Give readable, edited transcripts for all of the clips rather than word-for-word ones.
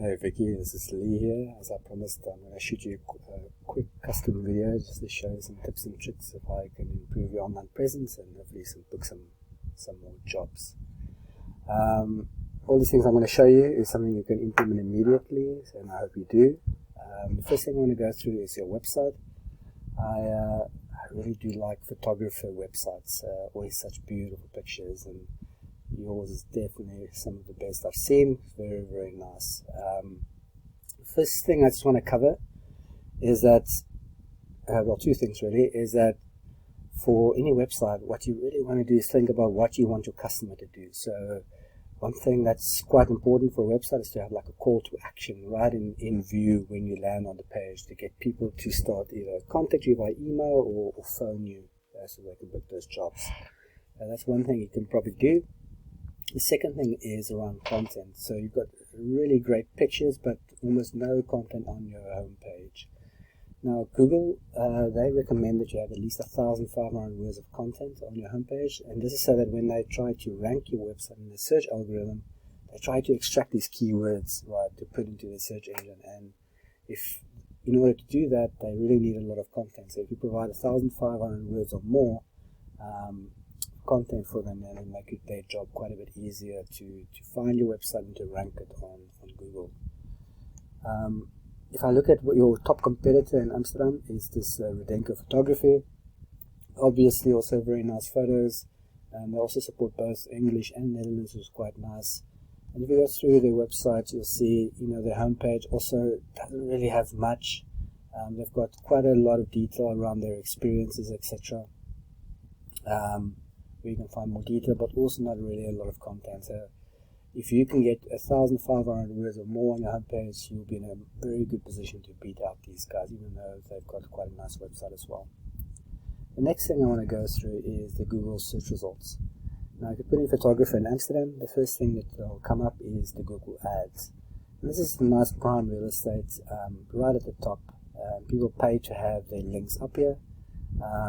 Hey Vicky, this is Lee here. As I promised, I'm going to shoot you a quick custom video just to show you some tips and tricks of how you can improve your online presence and hopefully book some more jobs. All these things I'm going to show you is something you can implement immediately, and I hope you do. The first thing I want to go through is your website. I really do like photographer websites, always such beautiful pictures, and yours is definitely some of the best I've seen. Very, very nice. First thing I just want to cover is that, well, two things really, is that for any website, what you really want to do is think about what you want your customer to do. So one thing that's quite important for a website is to have like a call to action right in view when you land on the page, to get people to start either contact you by email or phone you so they can book those jobs. That's one thing you can probably do. The second thing is around content. So you've got really great pictures, but almost no content on your home page. Now, Google, they recommend that you have at least 1,500 words of content on your homepage, and this is so that when they try to rank your website in the search algorithm, they try to extract these keywords, right, to put into the search engine. And in order to do that, they really need a lot of content. So if you provide 1,500 words or more content for them, and it'll make their job quite a bit easier to find your website and to rank it on Google. If I look at what your top competitor in Amsterdam is this Redenko Photography. Obviously also very nice photos, and they also support both English and Netherlands, which is quite nice. And if you go through their website, you'll see, their homepage also doesn't really have much. They've got quite a lot of detail around their experiences, etc. Where you can find more detail, but also not really a lot of content. So if you can get 1,500 words or more on your homepage, you'll be in a very good position to beat out these guys, even though they've got quite a nice website as well. The next thing I want to go through is the Google search results. Now, if you put in photographer in Amsterdam, the first thing that will come up is the Google ads. And this is nice prime real estate right at the top. People pay to have their links up here.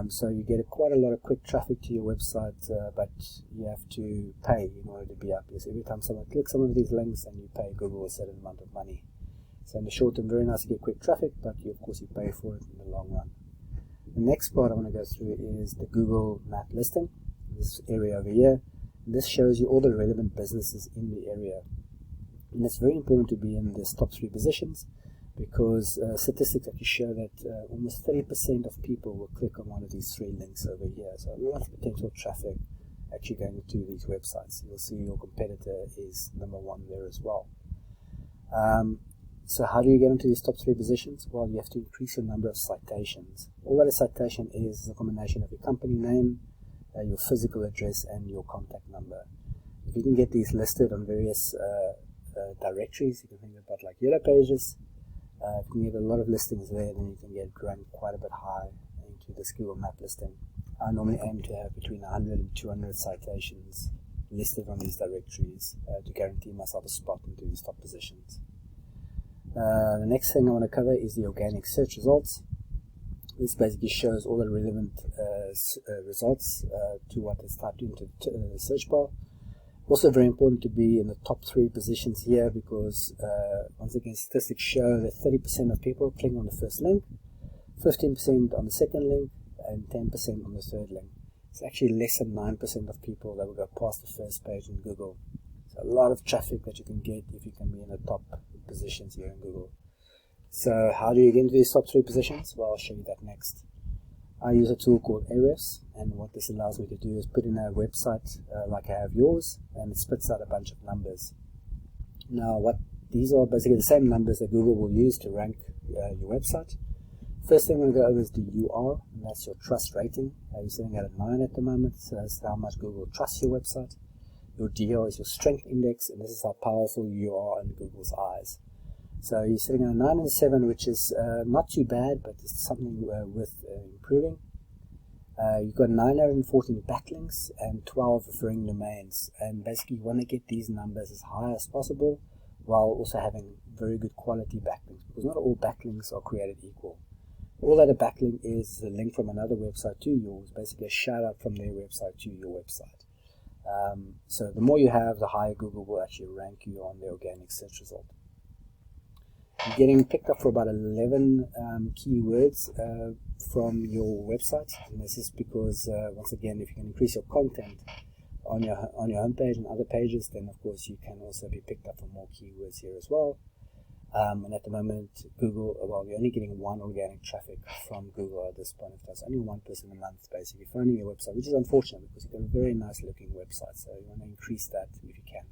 So you get quite a lot of quick traffic to your website, but you have to pay in order to be up here. So every time someone clicks some of these links, and you pay Google a certain amount of money. So in the short term, very nice to get quick traffic, but of course you pay for it in the long run. The next part I want to go through is the Google map listing, this area over here. And this shows you all the relevant businesses in the area. And it's very important to be in this top 3 positions, because statistics actually show that almost 30% of people will click on one of these 3 links over here. So a lot of potential traffic actually going to these websites. You'll see your competitor is number 1 there as well. So how do you get into these top 3 positions? Well, you have to increase your number of citations. All that a citation is a combination of your company name, your physical address, and your contact number. If you can get these listed on various directories, you can think about like Yellow Pages. If you can get a lot of listings there, then you can get ranked quite a bit high into this Google map listing. I normally aim to have between 100 and 200 citations listed on these directories to guarantee myself a spot into these top positions. The next thing I want to cover is the organic search results. This basically shows all the relevant results to what is typed into the search bar. Also very important to be in the top 3 positions here, because once again statistics show that 30% of people click on the first link, 15% on the second link, and 10% on the third link. It's actually less than 9% of people that will go past the first page in Google. So a lot of traffic that you can get if you can be in the top positions here in Google. So how do you get into these top 3 positions? Well, I'll show you that next. I use a tool called Ahrefs, and what this allows me to do is put in a website like I have yours, and it spits out a bunch of numbers. Now, these are basically the same numbers that Google will use to rank your website. First thing I'm going to go over is the UR, and that's your trust rating. You're sitting at a 9 at the moment, so that's how much Google trusts your website. Your DR is your strength index, and this is how powerful you are in Google's eyes. So you're sitting at a 9 and a 7, which is not too bad, but it's something worth improving. You've got 914 backlinks and 12 referring domains, and basically you want to get these numbers as high as possible while also having very good quality backlinks, because not all backlinks are created equal. All that a backlink is a link from another website to yours, basically a shout out from their website to your website. So the more you have, the higher Google will actually rank you on the organic search result. You're getting picked up for about 11 keywords from your website, and this is because once again, if you can increase your content on your homepage and other pages, then of course you can also be picked up for more keywords here as well. And at the moment, Google, well, you're only getting one organic traffic from Google at this point. It's only one person a month, basically, finding your website, which is unfortunate because you've got a very nice looking website, so you want to increase that if you can.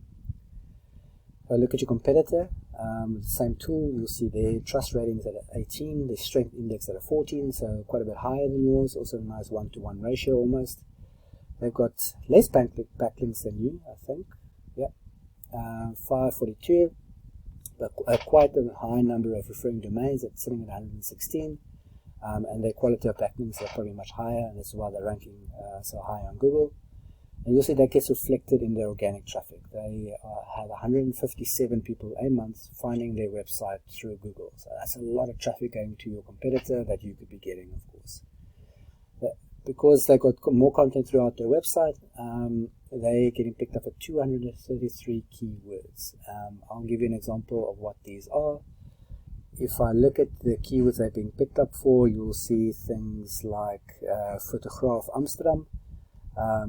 Look at your competitor. With the same tool, you'll see their trust ratings at 18, their strength index at a 14, so quite a bit higher than yours. Also a nice 1-to-1 ratio almost. They've got less backlinks than you, I think. Yeah, 542, but quite a high number of referring domains. It's sitting at 116, and their quality of backlinks are probably much higher, and that's why they're ranking so high on Google. And you'll see that gets reflected in their organic traffic. They have 157 people a month finding their website through Google. So that's a lot of traffic going to your competitor that you could be getting, of course. But because they've got more content throughout their website, they're getting picked up for 233 keywords. I'll give you an example of what these are. If I look at the keywords they've been picked up for, you'll see things like photograph Amsterdam.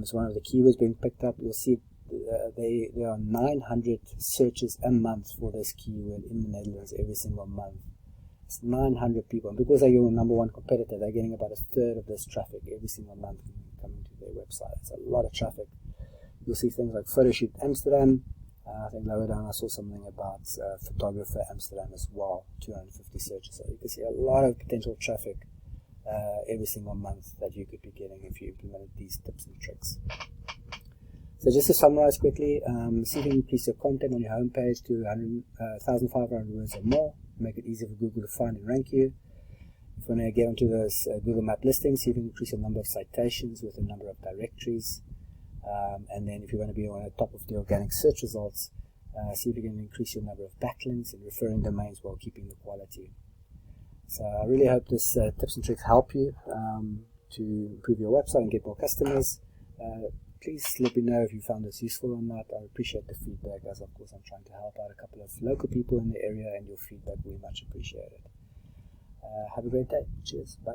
It's one of the keywords being picked up. You'll see there are 900 searches a month for this keyword in the Netherlands every single month. It's 900 people, and because they're your number one competitor, they're getting about a third of this traffic every single month coming to their website. It's a lot of traffic. You'll see things like photoshoot Amsterdam. I think lower down I saw something about photographer Amsterdam as well, 250 searches. So you can see a lot of potential traffic every single month that you could be getting if you implemented these tips and tricks. So just to summarize quickly, see if you can increase your content on your homepage to 1,500 words or more, make it easier for Google to find and rank you. If you want to get onto those Google Map listings, see if you can increase your number of citations with the number of directories. And then if you want to be on the top of the organic search results, see if you can increase your number of backlinks and referring domains while keeping the quality. So I really hope this tips and tricks help you to improve your website and get more customers. Please let me know if you found this useful or not. I appreciate the feedback, as of course I'm trying to help out a couple of local people in the area, and your feedback will be much appreciated. Have a great day. Cheers. Bye.